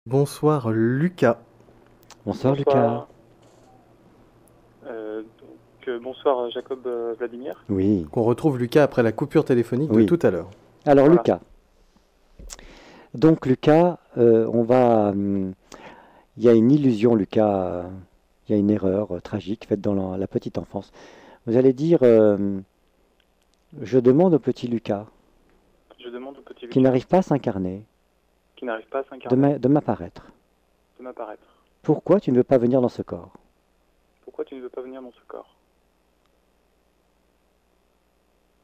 Bonsoir Lucas, Bonsoir Lucas. Bonsoir. Bonsoir Jacob Vladimir. Oui, qu'on retrouve Lucas après la coupure téléphonique de oui. tout à l'heure. Alors Voilà. Lucas. Donc Lucas, il y a une illusion Lucas, il y a une erreur tragique faite dans la petite enfance. Vous allez dire, je demande au petit Lucas, Je demande au petit qui Lucas, n'arrive pas à s'incarner, qui n'arrive pas à s'incarner, de m'apparaître. de m'apparaître. Pourquoi tu ne veux pas venir dans ce corps? Pourquoi tu ne veux pas venir dans ce corps?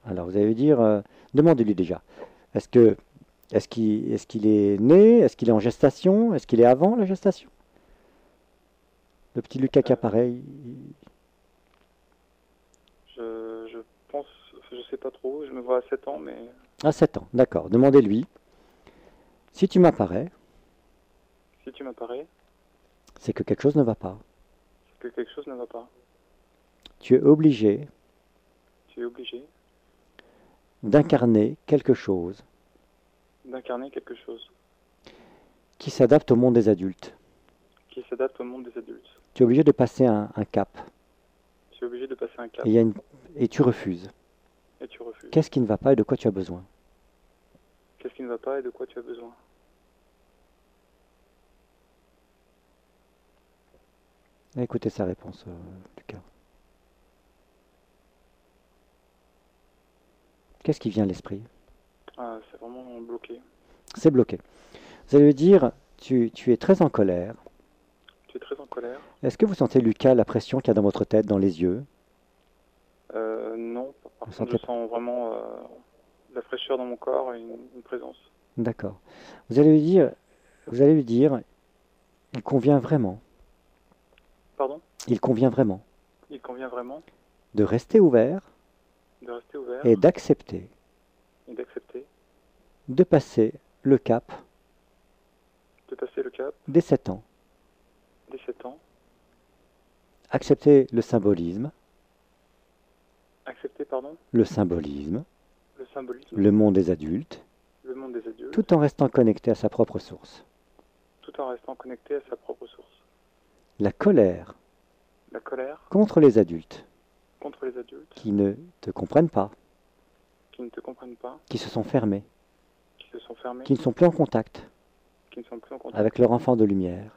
Alors vous allez dire, demandez-lui déjà. Est-ce que, est-ce qu'il est né? Est-ce qu'il est en gestation? Est-ce qu'il est avant la gestation? Le petit Lucas qui Euh, apparaît, je pense, je sais pas trop, je me vois à 7 ans, mais à 7 ans, d'accord. Demandez-lui. Si tu m'apparais, si tu m'apparais, c'est que quelque chose ne va pas. c'est que quelque chose ne va pas. Tu es obligé Tu es obligé d'incarner quelque chose d'incarner quelque chose qui s'adapte au monde des adultes. qui s'adapte au monde des adultes. Tu es obligé de passer un cap Tu es obligé de passer un cap et, et tu refuses. et tu refuses. Qu'est-ce qui ne va pas et de quoi tu as besoin? Qu'est-ce qui ne va pas et de quoi tu as besoin? Écoutez sa réponse, Lucas. Qu'est-ce qui vient à l'esprit? Ah, c'est vraiment bloqué. C'est bloqué. Vous allez lui dire, tu es très en colère. Tu es très en colère. Est-ce que vous sentez, Lucas, la pression qu'il y a dans votre tête, dans les yeux? Non, par Vous contre, sentez je pas? sens vraiment de la fraîcheur dans mon corps et une présence. D'accord. Vous allez lui dire, vous allez lui dire, il convient vraiment, Pardon? il convient vraiment Il convient vraiment de rester ouvert de rester et ouvert d'accepter et d'accepter de passer le cap de passer le cap des 7 ans. des 7 ans, Accepter le symbolisme, accepter, pardon, le symbolisme, le symbolisme, le monde des adultes, le monde des adultes, tout en restant connecté à sa propre source. tout en restant connecté à sa propre source. La colère La colère contre les adultes contre les adultes qui ne te comprennent pas, qui ne te comprennent pas, qui se sont fermés, qui se sont fermés, qui ne sont plus en contact qui ne sont plus en contact avec leur enfant de lumière.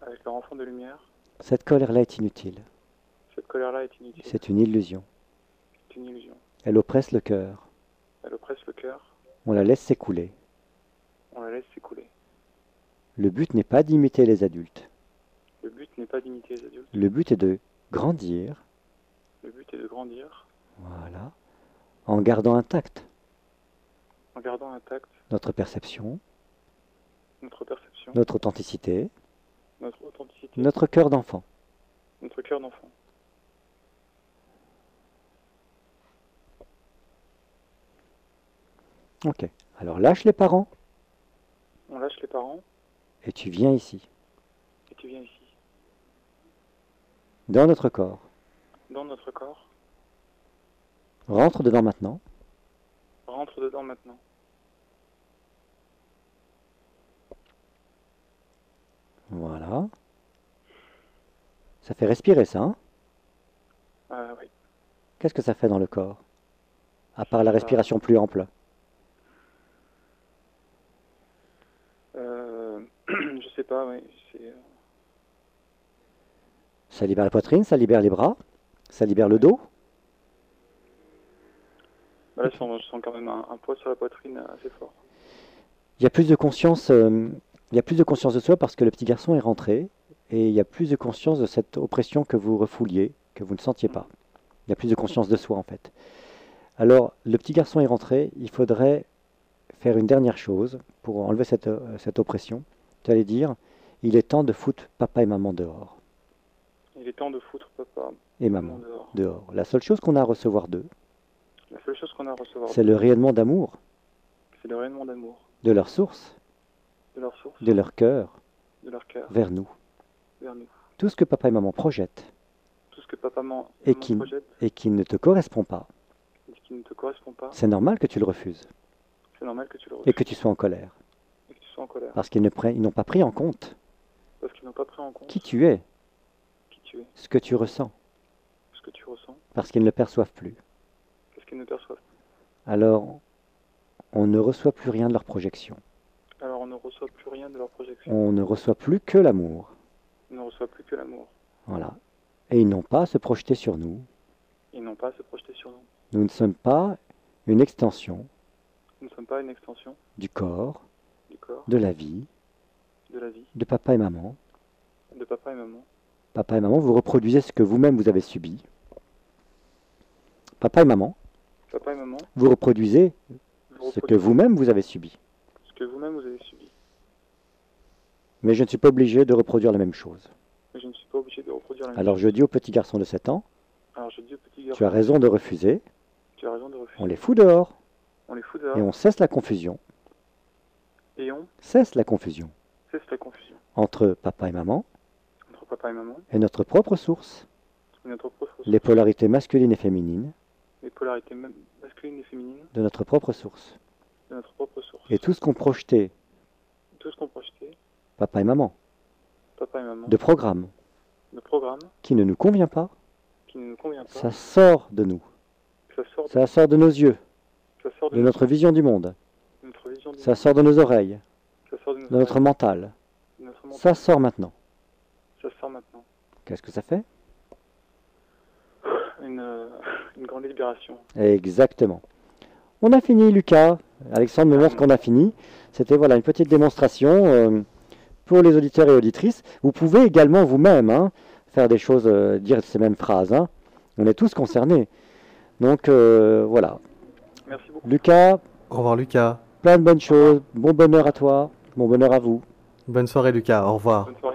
avec leur enfant de lumière. Cette colère-là est inutile. Cette colère-là est inutile, C'est une illusion. c'est une illusion. Elle oppresse le cœur. Elle oppresse le cœur, On la laisse s'écouler. on la laisse s'écouler. Le but n'est pas d'imiter les adultes. Le but n'est pas d'imiter les adultes, Le but est de grandir, le but est de grandir voilà, en gardant intacte en gardant intact notre perception, notre perception, notre authenticité, notre authenticité, notre cœur d'enfant. notre cœur d'enfant. Ok. Alors lâche les parents On lâche les parents et tu viens ici, et tu viens ici, dans notre corps. dans notre corps. Rentre dedans maintenant. Rentre dedans maintenant. Voilà. Ça fait respirer ça, hein? Oui. Qu'est-ce que ça fait dans le corps? À part la Ça- respiration plus ample. Je sais pas, oui. Ça libère la poitrine, ça libère les bras, ça libère le dos. Là, je sens quand même un poids sur la poitrine assez fort. Il y a plus de conscience, il y a plus de conscience de soi parce que le petit garçon est rentré et il y a plus de conscience de cette oppression que vous refouliez, que vous ne sentiez pas. Il y a plus de conscience de soi en fait. Alors, le petit garçon est rentré, il faudrait faire une dernière chose pour enlever cette oppression. Tu allais dire, il est temps de foutre papa et maman dehors. Il est temps de foutre papa Et maman maman dehors. dehors. La seule chose qu'on a à recevoir d'eux, La seule chose qu'on a à recevoir, c'est le rayonnement d'amour, c'est le rayonnement d'amour, de leur source, de leur source, de leur cœur, de leur cœur, vers nous. vers nous. Tout ce que papa et maman projettent Tout ce que papa maman et projette et qui ne te correspond pas, et qui ne te correspond pas, c'est normal que tu le refuses c'est normal que tu le et refuses que tu sois en colère. et que tu sont en colère. Parce qu'ils n'ont pas pris en compte Parce qu'ils n'ont pas pris en compte qui tu es, qui tu es, ce que tu ressens, ce que tu ressens, parce qu'ils ne le perçoivent plus. parce qu'ils ne perçoivent pas. Alors, on ne reçoit plus rien de leur projection. Alors on ne reçoit plus rien de leur projection. On ne reçoit plus que l'amour. On ne reçoit plus que l'amour. Voilà. Et ils n'ont pas à se projeter sur nous. Ils n'ont pas à se projeter sur nous. Nous ne sommes pas une extension Nous ne sommes pas une extension du corps, du corps, de la vie, de la vie, de papa et maman. de papa et maman. Papa et maman, vous reproduisez ce que vous-même vous avez subi. Papa et maman, Papa et maman, vous reproduisez vous ce que reproduisez vous-même vous avez subi. ce que vous-même vous avez subi. Mais je ne suis pas obligé de reproduire la même chose. Mais je ne suis pas obligé de reproduire la même Alors chose. je dis au petit garçon de 7 ans, Alors je dis au petit garçon, tu as raison de refuser, tu as raison de refuser. on les fout dehors On les fout dehors et on cesse la confusion. et on Cesse la confusion cesse la confusion entre papa et maman entre papa et maman et notre propre source, et notre propre source. les polarités masculines et féminines Les polarités masculines et féminines de notre propre source. de notre propre source. Et tout ce qu'on projetait, Tout ce qu'on projetait, papa et maman, papa et maman, de programme de programme qui ne nous convient pas, qui ne nous convient pas, ça sort de nous, ça ça sort de nos yeux, sort de notre vision du monde, notre vision du ça monde, sort de nos oreilles, ça sort de de notre mental. notre mental, Ça sort maintenant. ça sort maintenant. Qu'est-ce que ça fait? Une, une grande libération. Exactement. On a fini, Lucas. Alexandre me montre qu'on a fini. C'était voilà une petite démonstration pour les auditeurs et auditrices. Vous pouvez également vous-même faire des choses, dire ces mêmes phrases. On est tous concernés. Donc voilà. Merci beaucoup. Lucas, Au revoir Lucas. plein de bonnes choses. Bon bonheur à toi. Bon bonheur à vous. Bonne soirée Lucas. Au revoir. Bonne soirée.